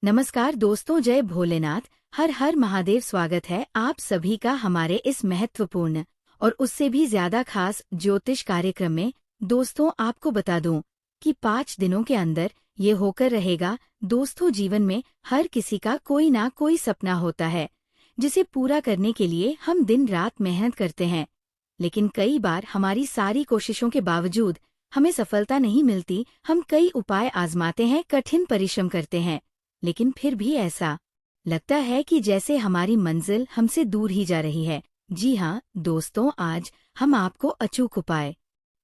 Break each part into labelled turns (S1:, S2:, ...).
S1: नमस्कार दोस्तों, जय भोलेनाथ। हर हर महादेव। स्वागत है आप सभी का हमारे इस महत्वपूर्ण और उससे भी ज्यादा खास ज्योतिष कार्यक्रम में। दोस्तों, आपको बता दूं कि 5 दिनों के अंदर ये होकर रहेगा। दोस्तों, जीवन में हर किसी का कोई ना कोई सपना होता है जिसे पूरा करने के लिए हम दिन रात मेहनत करते हैं, लेकिन कई बार हमारी सारी कोशिशों के बावजूद हमें सफलता नहीं मिलती। हम कई उपाय आजमाते हैं, कठिन परिश्रम करते हैं, लेकिन फिर भी ऐसा लगता है कि जैसे हमारी मंजिल हमसे दूर ही जा रही है। जी हाँ दोस्तों, आज हम आपको अचूक उपाय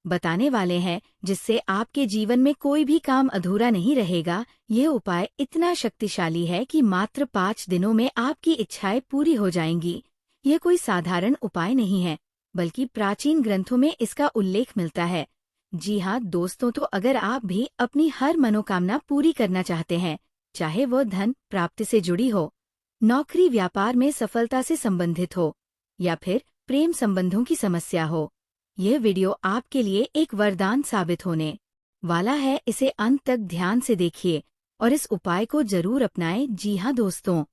S1: बताने वाले हैं जिससे आपके जीवन में कोई भी काम अधूरा नहीं रहेगा। ये उपाय इतना शक्तिशाली है कि मात्र 5 दिनों में आपकी इच्छाएं पूरी हो जाएंगी। ये कोई साधारण उपाय नहीं है, बल्कि प्राचीन ग्रंथों में इसका उल्लेख मिलता है। जी हाँ दोस्तों, तो अगर आप भी अपनी हर मनोकामना पूरी करना चाहते हैं, चाहे वो धन प्राप्ति से जुड़ी हो, नौकरी व्यापार में सफलता से संबंधित हो, या फिर प्रेम संबंधों की समस्या हो, यह वीडियो आपके लिए एक वरदान साबित होने वाला है। इसे अंत तक ध्यान से देखिए और इस उपाय को जरूर अपनाएं। जी हाँ दोस्तों,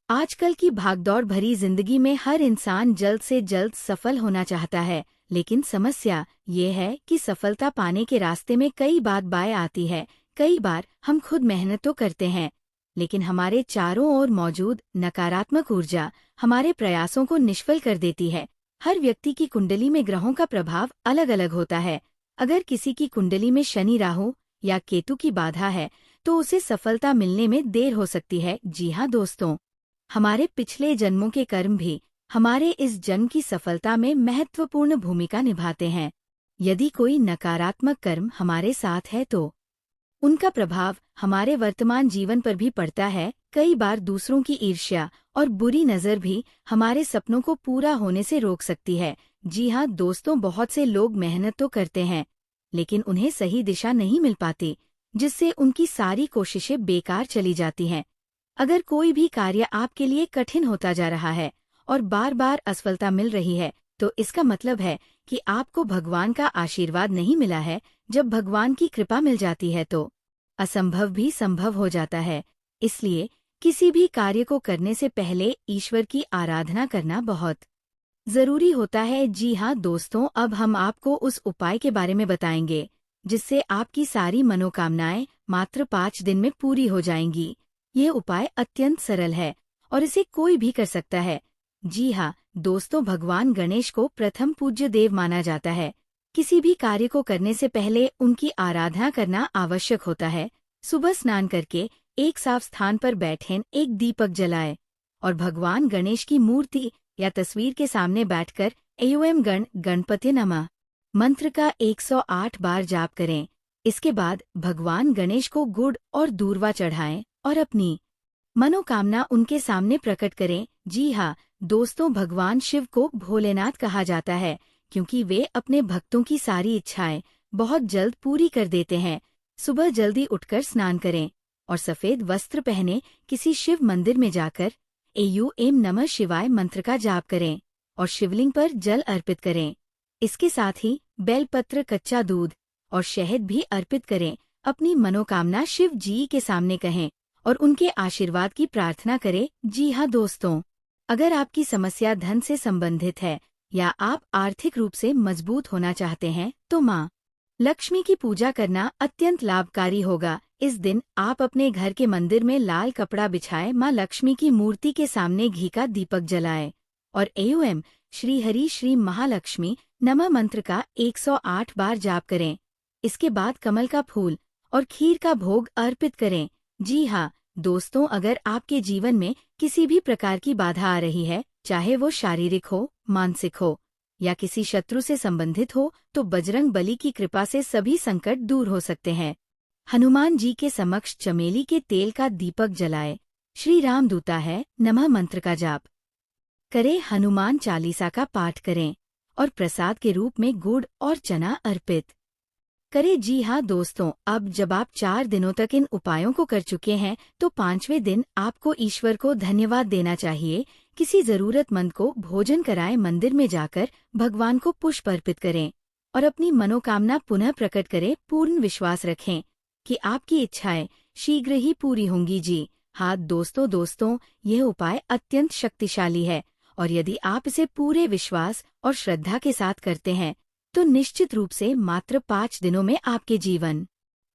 S1: आजकल की भागदौड़ भरी जिंदगी में हर इंसान जल्द से जल्द सफल होना चाहता है, लेकिन समस्या ये है कि सफलता पाने के रास्ते में कई बाधाएं आती है। कई बार हम खुद मेहनत तो करते हैं, लेकिन हमारे चारों ओर मौजूद नकारात्मक ऊर्जा हमारे प्रयासों को निष्फल कर देती है। हर व्यक्ति की कुंडली में ग्रहों का प्रभाव अलग अलग होता है। अगर किसी की कुंडली में शनि, राहु या केतु की बाधा है, तो उसे सफलता मिलने में देर हो सकती है। जी हाँ दोस्तों, हमारे पिछले जन्मों के कर्म भी हमारे इस जन्म की सफलता में महत्वपूर्ण भूमिका निभाते हैं। यदि कोई नकारात्मक कर्म हमारे साथ है तो उनका प्रभाव हमारे वर्तमान जीवन पर भी पड़ता है। कई बार दूसरों की ईर्ष्या और बुरी नज़र भी हमारे सपनों को पूरा होने से रोक सकती है। जी हाँ दोस्तों, बहुत से लोग मेहनत तो करते हैं, लेकिन उन्हें सही दिशा नहीं मिल पाती, जिससे उनकी सारी कोशिशें बेकार चली जाती हैं। अगर कोई भी कार्य आपके लिए कठिन होता जा रहा है और बार बार असफलता मिल रही है, तो इसका मतलब है कि आपको भगवान का आशीर्वाद नहीं मिला है। जब भगवान की कृपा मिल जाती है तो असंभव भी संभव हो जाता है। इसलिए किसी भी कार्य को करने से पहले ईश्वर की आराधना करना बहुत जरूरी होता है। जी हाँ दोस्तों, अब हम आपको उस उपाय के बारे में बताएंगे जिससे आपकी सारी मनोकामनाएं मात्र 5 दिन में पूरी हो जाएंगी। ये उपाय अत्यंत सरल है और इसे कोई भी कर सकता है। जी हाँ दोस्तों, भगवान गणेश को प्रथम पूज्य देव माना जाता है। किसी भी कार्य को करने से पहले उनकी आराधना करना आवश्यक होता है। सुबह स्नान करके एक साफ स्थान पर बैठें, एक दीपक जलाएं और भगवान गणेश की मूर्ति या तस्वीर के सामने बैठकर एओम गण गणपति नमः मंत्र का 108 बार जाप करें। इसके बाद भगवान गणेश को गुड़ और दूर्वा चढ़ाएं और अपनी मनोकामना उनके सामने प्रकट करें। जी हाँ दोस्तों, भगवान शिव को भोलेनाथ कहा जाता है क्योंकि वे अपने भक्तों की सारी इच्छाएं बहुत जल्द पूरी कर देते हैं। सुबह जल्दी उठकर स्नान करें और सफेद वस्त्र पहने किसी शिव मंदिर में जाकर एओम नमः शिवाय मंत्र का जाप करें और शिवलिंग पर जल अर्पित करें। इसके साथ ही बेलपत्र, कच्चा दूध और शहद भी अर्पित करें। अपनी मनोकामना शिव जी के सामने कहें और उनके आशीर्वाद की प्रार्थना करें। जी हाँ दोस्तों, अगर आपकी समस्या धन से संबंधित है या आप आर्थिक रूप से मजबूत होना चाहते हैं, तो माँ लक्ष्मी की पूजा करना अत्यंत लाभकारी होगा। इस दिन आप अपने घर के मंदिर में लाल कपड़ा बिछाएं, माँ लक्ष्मी की मूर्ति के सामने घी का दीपक जलाएं और एओम श्री हरि श्री महालक्ष्मी नमः मंत्र का 108 बार जाप करें। इसके बाद कमल का फूल और खीर का भोग अर्पित करें। जी हाँ दोस्तों, अगर आपके जीवन में किसी भी प्रकार की बाधा आ रही है, चाहे वो शारीरिक हो, मानसिक हो या किसी शत्रु से संबंधित हो, तो बजरंग बली की कृपा से सभी संकट दूर हो सकते हैं। हनुमान जी के समक्ष चमेली के तेल का दीपक जलाए, श्री राम दूता है नमः मंत्र का जाप करें, हनुमान चालीसा का पाठ करें और प्रसाद के रूप में गुड़ और चना अर्पित करें। जी हाँ दोस्तों, अब जब आप 4 दिनों तक इन उपायों को कर चुके हैं, तो 5वें दिन आपको ईश्वर को धन्यवाद देना चाहिए। किसी जरूरतमंद को भोजन कराएं, मंदिर में जाकर भगवान को पुष्प अर्पित करें और अपनी मनोकामना पुनः प्रकट करें। पूर्ण विश्वास रखें कि आपकी इच्छाएं शीघ्र ही पूरी होंगी। जी हाँ दोस्तों, यह उपाय अत्यंत शक्तिशाली है और यदि आप इसे पूरे विश्वास और श्रद्धा के साथ करते हैं तो निश्चित रूप से मात्र 5 दिनों में आपके जीवन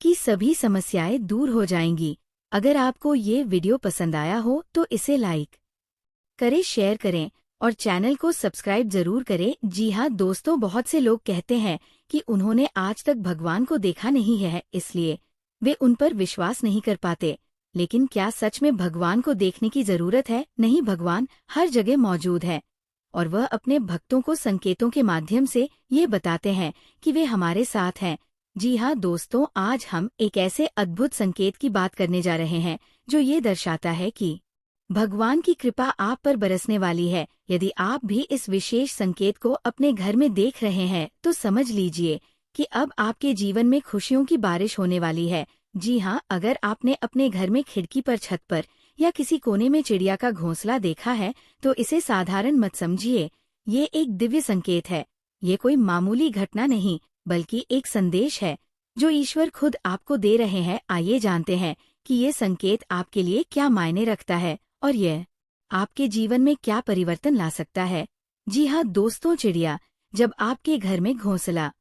S1: की सभी समस्याएं दूर हो जाएंगी। अगर आपको ये वीडियो पसंद आया हो तो इसे लाइक करें, शेयर करें और चैनल को सब्सक्राइब जरूर करें। जी हाँ दोस्तों, बहुत से लोग कहते हैं कि उन्होंने आज तक भगवान को देखा नहीं है, इसलिए वे उन पर विश्वास नहीं कर पाते। लेकिन क्या सच में भगवान को देखने की जरूरत है? नहीं, भगवान हर जगह मौजूद है और वह अपने भक्तों को संकेतों के माध्यम से ये बताते हैं कि वे हमारे साथ हैं। जी हाँ दोस्तों, आज हम एक ऐसे अद्भुत संकेत की बात करने जा रहे हैं जो ये दर्शाता है कि भगवान की कृपा आप पर बरसने वाली है। यदि आप भी इस विशेष संकेत को अपने घर में देख रहे हैं तो समझ लीजिए कि अब आपके जीवन में खुशियों की बारिश होने वाली है। जी हाँ, अगर आपने अपने घर में खिड़की पर, छत पर या किसी कोने में चिड़िया का घोंसला देखा है तो इसे साधारण मत समझिए। ये एक दिव्य संकेत है। ये कोई मामूली घटना नहीं बल्कि एक संदेश है जो ईश्वर खुद आपको दे रहे हैं। आइए जानते हैं कि ये संकेत आपके लिए क्या मायने रखता है और यह आपके जीवन में क्या परिवर्तन ला सकता है। जी हाँ दोस्तों, चिड़िया जब आपके घर में घोंसला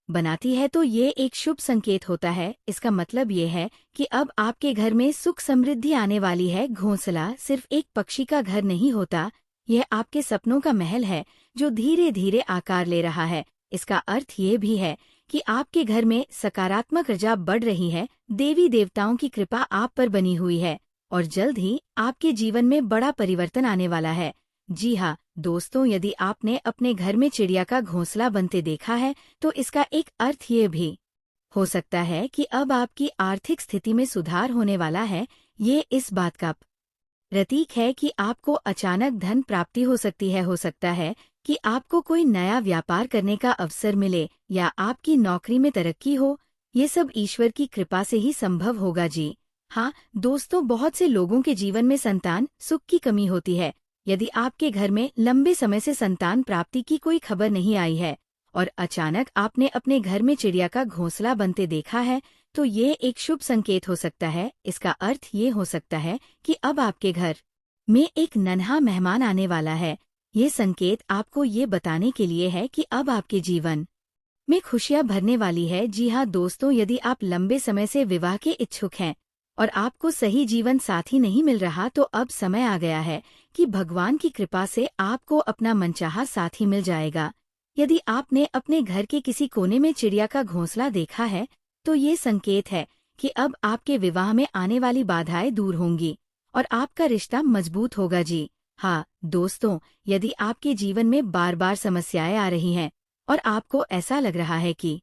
S1: बनाती है तो ये एक शुभ संकेत होता है। इसका मतलब ये है कि अब आपके घर में सुख समृद्धि आने वाली है। घोंसला सिर्फ एक पक्षी का घर नहीं होता, यह आपके सपनों का महल है जो धीरे धीरे आकार ले रहा है। इसका अर्थ ये भी है कि आपके घर में सकारात्मक ऊर्जा बढ़ रही है। देवी देवताओं की कृपा आप पर बनी हुई है और जल्द ही आपके जीवन में बड़ा परिवर्तन आने वाला है। जी हाँ दोस्तों, यदि आपने अपने घर में चिड़िया का घोंसला बनते देखा है तो इसका एक अर्थ ये भी हो सकता है कि अब आपकी आर्थिक स्थिति में सुधार होने वाला है। ये इस बात का प्रतीक है कि आपको अचानक धन प्राप्ति हो सकती है। हो सकता है कि आपको कोई नया व्यापार करने का अवसर मिले या आपकी नौकरी में तरक्की हो। ये सब ईश्वर की कृपा से ही संभव होगा। जी हाँ दोस्तों, बहुत से लोगों के जीवन में संतान सुख की कमी होती है। यदि आपके घर में लंबे समय से संतान प्राप्ति की कोई खबर नहीं आई है और अचानक आपने अपने घर में चिड़िया का घोंसला बनते देखा है तो ये एक शुभ संकेत हो सकता है। इसका अर्थ ये हो सकता है कि अब आपके घर में एक नन्हा मेहमान आने वाला है। ये संकेत आपको ये बताने के लिए है कि अब आपके जीवन में खुशियां भरने वाली है। जी हाँ दोस्तों, यदि आप लंबे समय से विवाह के इच्छुक हैं और आपको सही जीवन साथी नहीं मिल रहा तो अब समय आ गया है कि भगवान की कृपा से आपको अपना मनचाहा साथी मिल जाएगा। यदि आपने अपने घर के किसी कोने में चिड़िया का घोंसला देखा है तो ये संकेत है कि अब आपके विवाह में आने वाली बाधाएं दूर होंगी और आपका रिश्ता मजबूत होगा। जी हाँ दोस्तों, यदि आपके जीवन में बार बार समस्याएं आ रही हैं और आपको ऐसा लग रहा है कि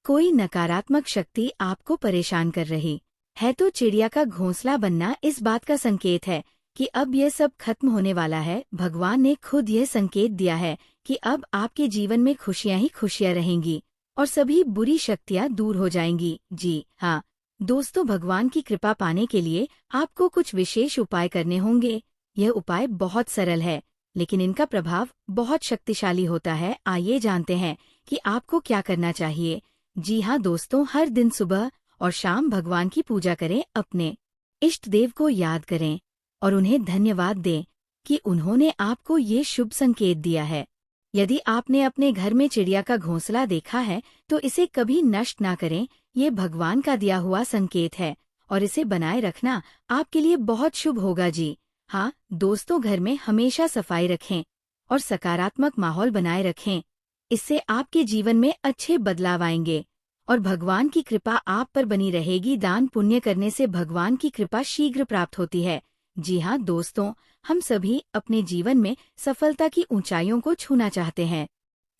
S1: कोई नकारात्मक शक्ति आपको परेशान कर रही है तो चिड़िया का घोंसला बनना इस बात का संकेत है कि अब यह सब खत्म होने वाला है। भगवान ने खुद यह संकेत दिया है कि अब आपके जीवन में खुशियां ही खुशियां रहेंगी और सभी बुरी शक्तियां दूर हो जाएंगी। जी हाँ दोस्तों, भगवान की कृपा पाने के लिए आपको कुछ विशेष उपाय करने होंगे। यह उपाय बहुत सरल है लेकिन इनका प्रभाव बहुत शक्तिशाली होता है। आइए जानते हैं कि आपको क्या करना चाहिए। जी हाँ दोस्तों, हर दिन सुबह और शाम भगवान की पूजा करें, अपने इष्ट देव को याद करें और उन्हें धन्यवाद दें कि उन्होंने आपको ये शुभ संकेत दिया है। यदि आपने अपने घर में चिड़िया का घोंसला देखा है तो इसे कभी नष्ट ना करें। ये भगवान का दिया हुआ संकेत है और इसे बनाए रखना आपके लिए बहुत शुभ होगा। जी हाँ दोस्तों, घर में हमेशा सफाई रखें और सकारात्मक माहौल बनाए रखें। इससे आपके जीवन में अच्छे बदलाव आएंगे और भगवान की कृपा आप पर बनी रहेगी। दान पुण्य करने से भगवान की कृपा शीघ्र प्राप्त होती है। जी हाँ दोस्तों, हम सभी अपने जीवन में सफलता की ऊंचाइयों को छूना चाहते हैं,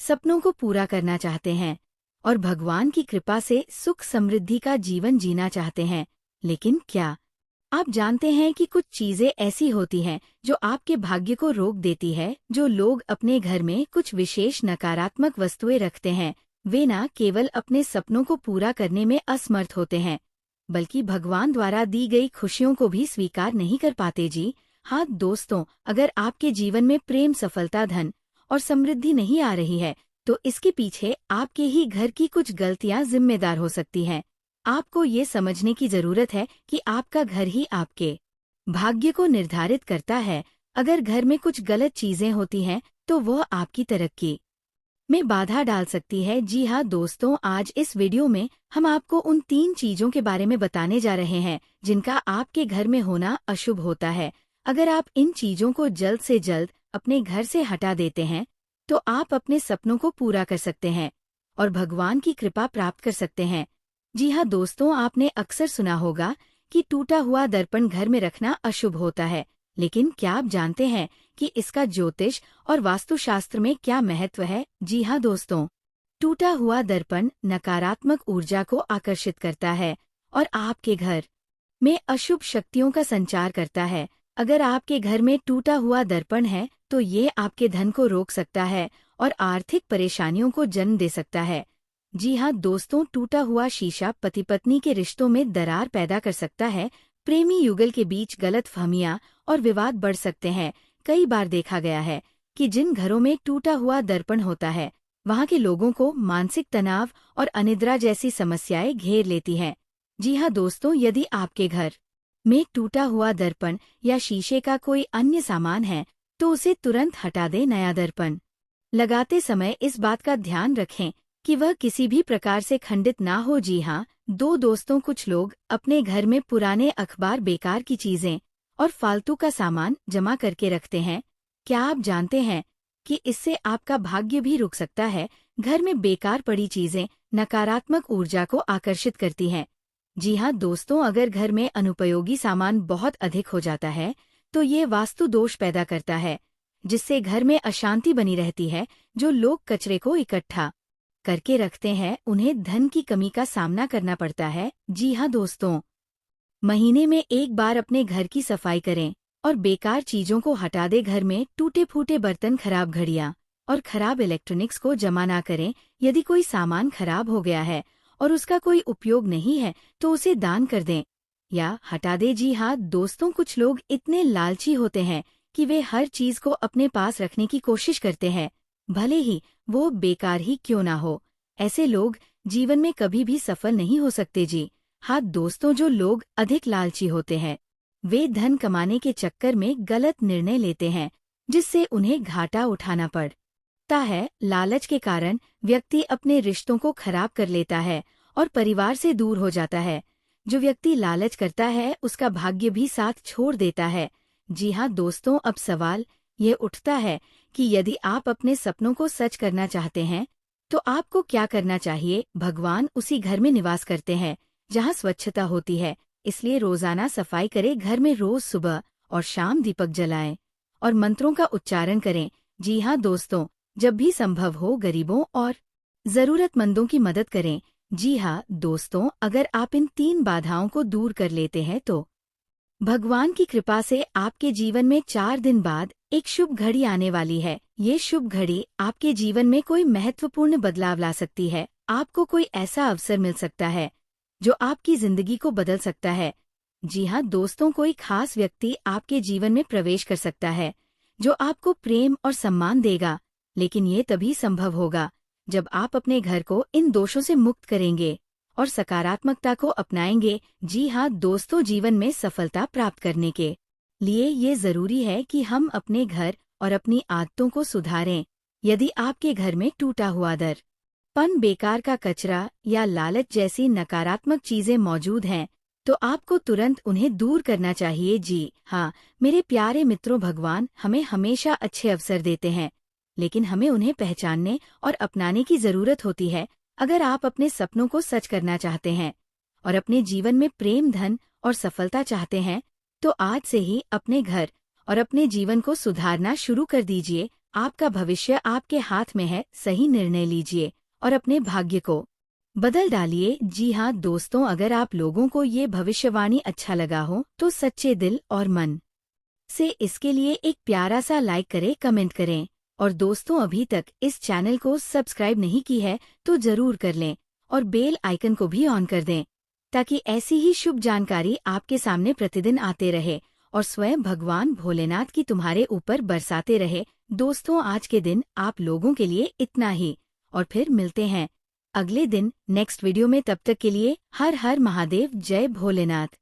S1: सपनों को पूरा करना चाहते हैं और भगवान की कृपा से सुख समृद्धि का जीवन जीना चाहते हैं। लेकिन क्या आप जानते हैं कि कुछ चीजें ऐसी होती हैं जो आपके भाग्य को रोक देती है? जो लोग अपने घर में कुछ विशेष नकारात्मक वस्तुएं रखते हैं वे न केवल अपने सपनों को पूरा करने में असमर्थ होते हैं बल्कि भगवान द्वारा दी गई खुशियों को भी स्वीकार नहीं कर पाते। जी हाँ दोस्तों, अगर आपके जीवन में प्रेम, सफलता, धन और समृद्धि नहीं आ रही है तो इसके पीछे आपके ही घर की कुछ गलतियां जिम्मेदार हो सकती हैं। आपको ये समझने की जरूरत है कि आपका घर ही आपके भाग्य को निर्धारित करता है। अगर घर में कुछ गलत चीजें होती हैं तो वह आपकी तरक्की में बाधा डाल सकती है। जी हाँ दोस्तों, आज इस वीडियो में हम आपको उन 3 चीजों के बारे में बताने जा रहे हैं जिनका आपके घर में होना अशुभ होता है। अगर आप इन चीजों को जल्द से जल्द अपने घर से हटा देते हैं तो आप अपने सपनों को पूरा कर सकते हैं और भगवान की कृपा प्राप्त कर सकते हैं। जी हाँ दोस्तों, आपने अक्सर सुना होगा कि टूटा हुआ दर्पण घर में रखना अशुभ होता है, लेकिन क्या आप जानते हैं कि इसका ज्योतिष और वास्तुशास्त्र में क्या महत्व है? जी हाँ दोस्तों, टूटा हुआ दर्पण नकारात्मक ऊर्जा को आकर्षित करता है और आपके घर में अशुभ शक्तियों का संचार करता है। अगर आपके घर में टूटा हुआ दर्पण है तो ये आपके धन को रोक सकता है और आर्थिक परेशानियों को जन्म दे सकता है। जी हाँ दोस्तों, टूटा हुआ शीशा पति पत्नी के रिश्तों में दरार पैदा कर सकता है। प्रेमी युगल के बीच गलतफहमियां और विवाद बढ़ सकते हैं। कई बार देखा गया है कि जिन घरों में टूटा हुआ दर्पण होता है वहां के लोगों को मानसिक तनाव और अनिद्रा जैसी समस्याएं घेर लेती हैं। जी हाँ दोस्तों, यदि आपके घर में टूटा हुआ दर्पण या शीशे का कोई अन्य सामान है तो उसे तुरंत हटा दें। नया दर्पण लगाते समय इस बात का ध्यान रखें कि वह किसी भी प्रकार से खंडित ना हो। जी हाँ दोस्तों, कुछ लोग अपने घर में पुराने अखबार, बेकार की चीजें और फालतू का सामान जमा करके रखते हैं। क्या आप जानते हैं कि इससे आपका भाग्य भी रुक सकता है? घर में बेकार पड़ी चीजें नकारात्मक ऊर्जा को आकर्षित करती हैं। जी हाँ दोस्तों, अगर घर में अनुपयोगी सामान बहुत अधिक हो जाता है तो ये वास्तु दोष पैदा करता है, जिससे घर में अशांति बनी रहती है। जो लोग कचरे को इकट्ठा करके रखते हैं उन्हें धन की कमी का सामना करना पड़ता है। जी हाँ दोस्तों, महीने में एक बार अपने घर की सफाई करें और बेकार चीजों को हटा दें। घर में टूटे फूटे बर्तन, खराब घड़ियां और खराब इलेक्ट्रॉनिक्स को जमा ना करें। यदि कोई सामान खराब हो गया है और उसका कोई उपयोग नहीं है तो उसे दान कर दें या हटा दें। जी हाँ दोस्तों, कुछ लोग इतने लालची होते हैं कि वे हर चीज को अपने पास रखने की कोशिश करते हैं, भले ही वो बेकार ही क्यों ना हो। ऐसे लोग जीवन में कभी भी सफल नहीं हो सकते। जी हाँ दोस्तों, जो लोग अधिक लालची होते हैं वे धन कमाने के चक्कर में गलत निर्णय लेते हैं, जिससे उन्हें घाटा उठाना पड़ता है। लालच के कारण व्यक्ति अपने रिश्तों को खराब कर लेता है और परिवार से दूर हो जाता है। जो व्यक्ति लालच करता है उसका भाग्य भी साथ छोड़ देता है। जी हाँ दोस्तों, अब सवाल ये उठता है कि यदि आप अपने सपनों को सच करना चाहते हैं तो आपको क्या करना चाहिए? भगवान उसी घर में निवास करते हैं जहाँ स्वच्छता होती है, इसलिए रोजाना सफाई करें। घर में रोज सुबह और शाम दीपक जलाएं और मंत्रों का उच्चारण करें। जी हाँ दोस्तों, जब भी संभव हो गरीबों और जरूरतमंदों की मदद करें। जी हाँ दोस्तों, अगर आप इन 3 बाधाओं को दूर कर लेते हैं तो भगवान की कृपा से आपके जीवन में 4 दिन बाद एक शुभ घड़ी आने वाली है। ये शुभ घड़ी आपके जीवन में कोई महत्वपूर्ण बदलाव ला सकती है। आपको कोई ऐसा अवसर मिल सकता है जो आपकी जिंदगी को बदल सकता है। जी हाँ दोस्तों, कोई खास व्यक्ति आपके जीवन में प्रवेश कर सकता है जो आपको प्रेम और सम्मान देगा, लेकिन ये तभी संभव होगा जब आप अपने घर को इन दोषों से मुक्त करेंगे और सकारात्मकता को अपनाएंगे। जी हाँ दोस्तों, जीवन में सफलता प्राप्त करने के लिए ये जरूरी है कि हम अपने घर और अपनी आदतों को सुधारें। यदि आपके घर में टूटा हुआ दर्पण, बेकार का कचरा या लालच जैसी नकारात्मक चीजें मौजूद हैं तो आपको तुरंत उन्हें दूर करना चाहिए। जी हाँ मेरे प्यारे मित्रों, भगवान हमें हमेशा अच्छे अवसर देते हैं, लेकिन हमें उन्हें पहचानने और अपनाने की जरूरत होती है। अगर आप अपने सपनों को सच करना चाहते हैं और अपने जीवन में प्रेम, धन और सफलता चाहते हैं तो आज से ही अपने घर और अपने जीवन को सुधारना शुरू कर दीजिए। आपका भविष्य आपके हाथ में है। सही निर्णय लीजिए और अपने भाग्य को बदल डालिए। जी हाँ दोस्तों, अगर आप लोगों को ये भविष्यवाणी अच्छा लगा हो तो सच्चे दिल और मन से इसके लिए एक प्यारा सा लाइक करें, कमेंट करें। और दोस्तों, अभी तक इस चैनल को सब्सक्राइब नहीं की है तो जरूर कर लें और बेल आइकन को भी ऑन कर दें ताकि ऐसी ही शुभ जानकारी आपके सामने प्रतिदिन आते रहे और स्वयं भगवान भोलेनाथ की तुम्हारे ऊपर बरसाते रहे। दोस्तों, आज के दिन आप लोगों के लिए इतना ही और फिर मिलते हैं अगले दिन नेक्स्ट वीडियो में। तब तक के लिए हर हर महादेव, जय भोलेनाथ।